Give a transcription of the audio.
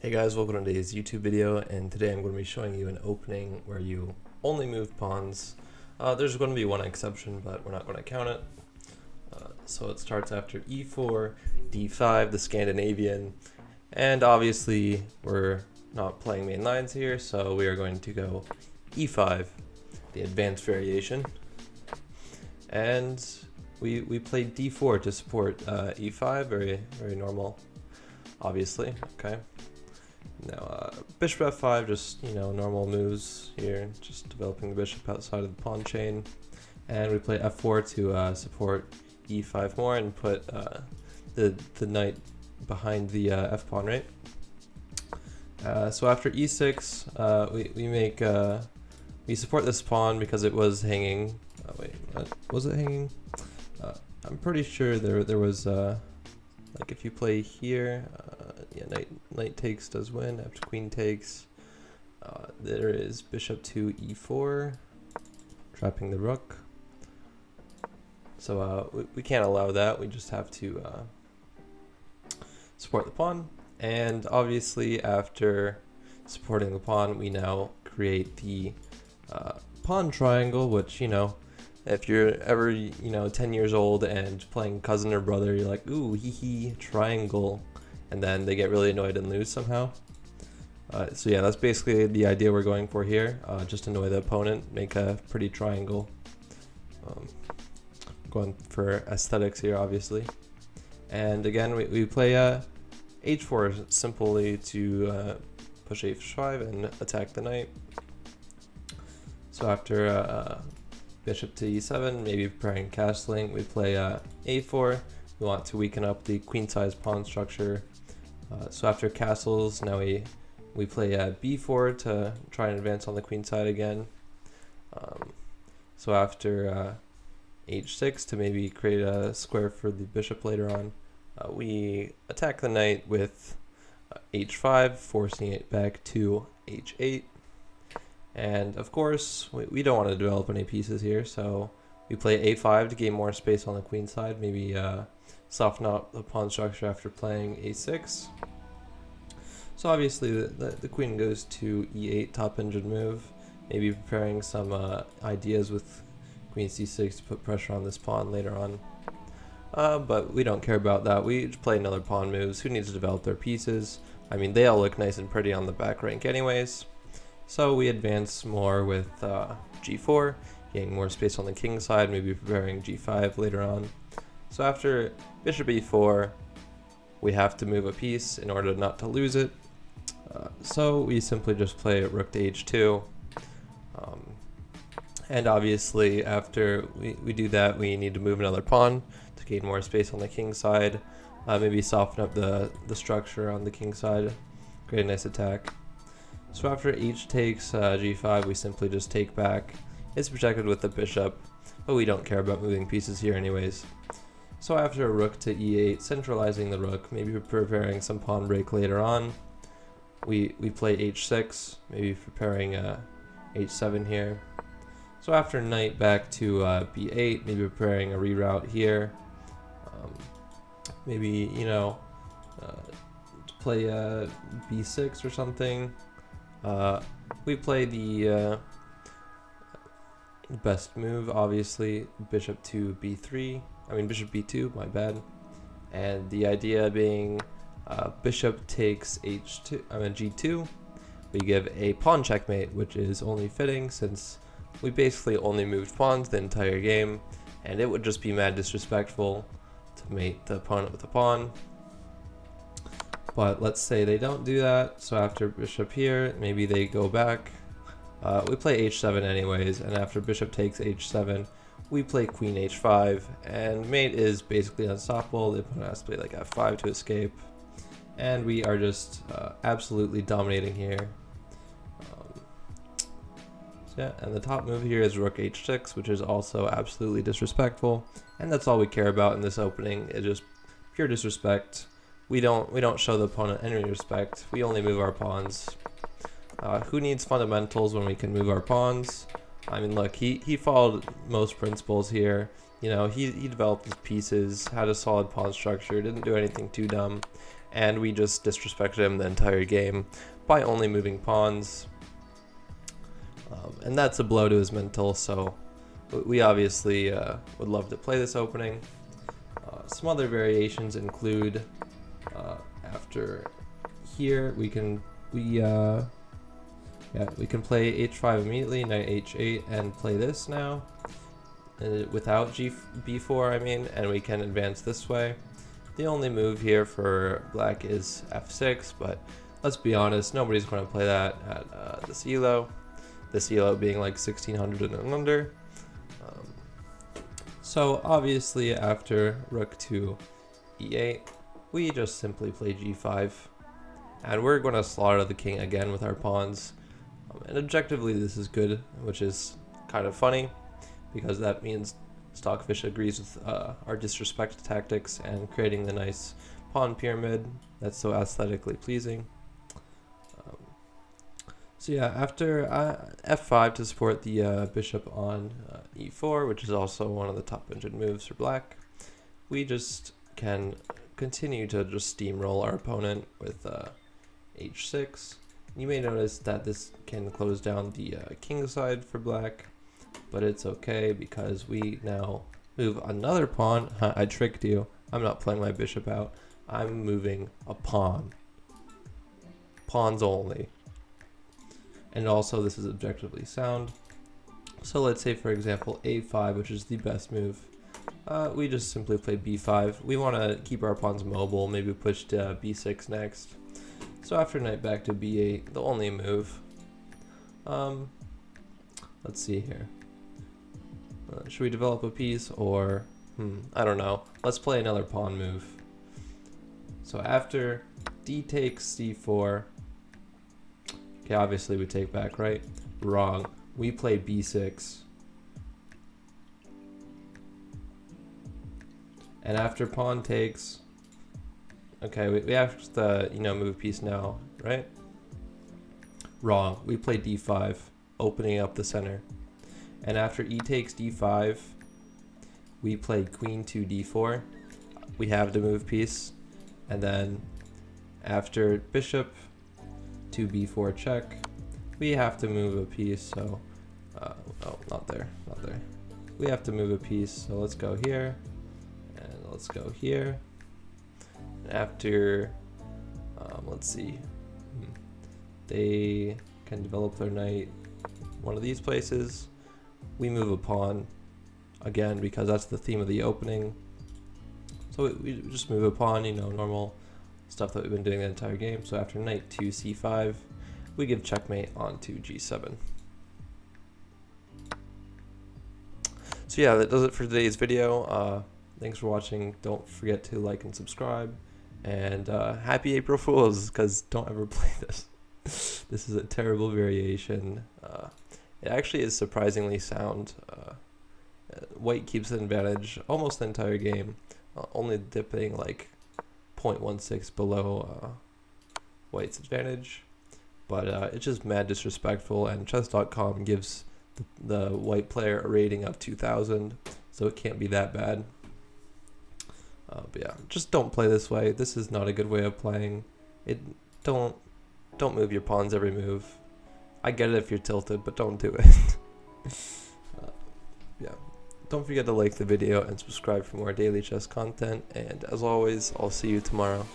Hey guys, welcome to today's YouTube video, and today I'm going to be showing you an opening where you only move pawns. There's going to be one exception, but we're not going to count it. So it starts after e4, d5, the Scandinavian, and obviously we're not playing main lines here, so we are going to go e5, the advanced variation. And we played d4 to support e5, very normal, obviously, okay. Now, bishop f5, just, normal moves here, just developing the bishop outside of the pawn chain. And we play f4 to support e5 more and put the knight behind the f-pawn, right? So after e6, we support this pawn because it was hanging. Oh, wait, what? Was it hanging? I'm pretty sure there was, like if you play here, yeah, knight takes does win, after queen takes. There is bishop to e4, trapping the rook. So we can't allow that, we just have to support the pawn. And obviously after supporting the pawn, we now create the pawn triangle, which, if you're ever, 10 years old and playing cousin or brother, you're like, ooh, hee hee, triangle. And then they get really annoyed and lose somehow. So yeah, that's basically the idea we're going for here. Just annoy the opponent, make a pretty triangle. Going for aesthetics here, obviously. And again, we play h4 simply to push h5 and attack the knight. So after bishop to e7, maybe preparing castling, we play a4. We want to weaken up the queen-sized pawn structure. So after castles, now we play b4 to try and advance on the queen side again. So after h6 to maybe create a square for the bishop later on, we attack the knight with h5, forcing it back to h8. And of course, we don't want to develop any pieces here, so we play a5 to gain more space on the queen side, maybe soften up the pawn structure after playing a6. So obviously the queen goes to e8, top engine move, maybe preparing some ideas with queen c6 to put pressure on this pawn later on. But we don't care about that, we just play another pawn moves. Who needs to develop their pieces? I mean, they all look nice and pretty on the back rank anyways. So we advance more with g4, getting more space on the king side, maybe preparing g5 later on. So after bishop e4, we have to move a piece in order not to lose it. So we simply just play rook to h2. And obviously after we do that, we need to move another pawn to gain more space on the king side. Maybe soften up the structure on the king side, create a nice attack. So after h takes g5, we simply just take back. It's protected with the bishop, but we don't care about moving pieces here anyways. So after a rook to e8, centralizing the rook, maybe preparing some pawn break later on, we play h6, maybe preparing h7 here. So after knight back to b8, maybe preparing a reroute here. Maybe, to play b6 or something. We play the best move, obviously, bishop to b3. I mean bishop b2, my bad. And the idea being bishop takes g2. We give a pawn checkmate, which is only fitting since we basically only moved pawns the entire game, and it would just be mad disrespectful to mate the opponent with a pawn. But let's say they don't do that, so after bishop here, maybe they go back. We play h7 anyways, and after bishop takes h7, we play queen h5, and mate is basically unstoppable. The opponent has to play like f5 to escape, and we are just absolutely dominating here. So yeah, and the top move here is rook h6, which is also absolutely disrespectful, and that's all we care about in this opening. It's just pure disrespect. We don't show the opponent any respect. We only move our pawns. Who needs fundamentals when we can move our pawns? I mean, look, he followed most principles here. He developed his pieces, had a solid pawn structure, didn't do anything too dumb. and we just disrespected him the entire game by only moving pawns. And that's a blow to his mental, so we obviously would love to play this opening. Some other variations include after here we can play h5 immediately, knight h8, and play this now without b4, I mean, and we can advance this way. The only move here for black is f6, but let's be honest, nobody's going to play that at this elo. This elo being like 1600 and under. So obviously after rook to e8, we just simply play g5, and we're going to slaughter the king again with our pawns. And objectively this is good, which is kind of funny, because that means Stockfish agrees with our disrespect tactics and creating the nice pawn pyramid that's so aesthetically pleasing. So yeah, after f5 to support the bishop on e4, which is also one of the top engine moves for black, we just can continue to just steamroll our opponent with h6. You may notice that this can close down the king side for black, but it's okay because we now move another pawn. I tricked you. I'm not playing my bishop out. I'm moving a pawn. Pawns only. And also this is objectively sound. So let's say, for example, a5, which is the best move. We just simply play b5. We want to keep our pawns mobile, maybe push to b6 next. So after knight back to b8, the only move. Let's see here. Should we develop a piece, or I don't know. Let's play another pawn move. So after d takes c4, okay, obviously we take back, right? Wrong. We play b6. And after pawn takes, okay, we have to, move a piece now, right? Wrong. We play d5, opening up the center. And after e takes d5, we play queen to d4. We have to move piece. And then after bishop to b4 check, we have to move a piece. So, oh, not there. We have to move a piece. So let's go here, and let's go here. And after, let's see, they can develop their knight one of these places. We move a pawn again because that's the theme of the opening. So we just move a pawn, normal stuff that we've been doing the entire game. So after knight to c5, we give checkmate onto g7. So yeah, that does it for today's video. Thanks for watching. Don't forget to like and subscribe. And happy April Fools, because don't ever play this. This is a terrible variation. It actually is surprisingly sound. White keeps the advantage almost the entire game, only dipping like 0.16 below White's advantage. But it's just mad disrespectful, and chess.com gives the white player a rating of 2000, so it can't be that bad. But yeah, just don't play this way. This is not a good way of playing. Don't move your pawns every move. I get it if you're tilted, but don't do it. Yeah. Don't forget to like the video and subscribe for more daily chess content. And as always, I'll see you tomorrow.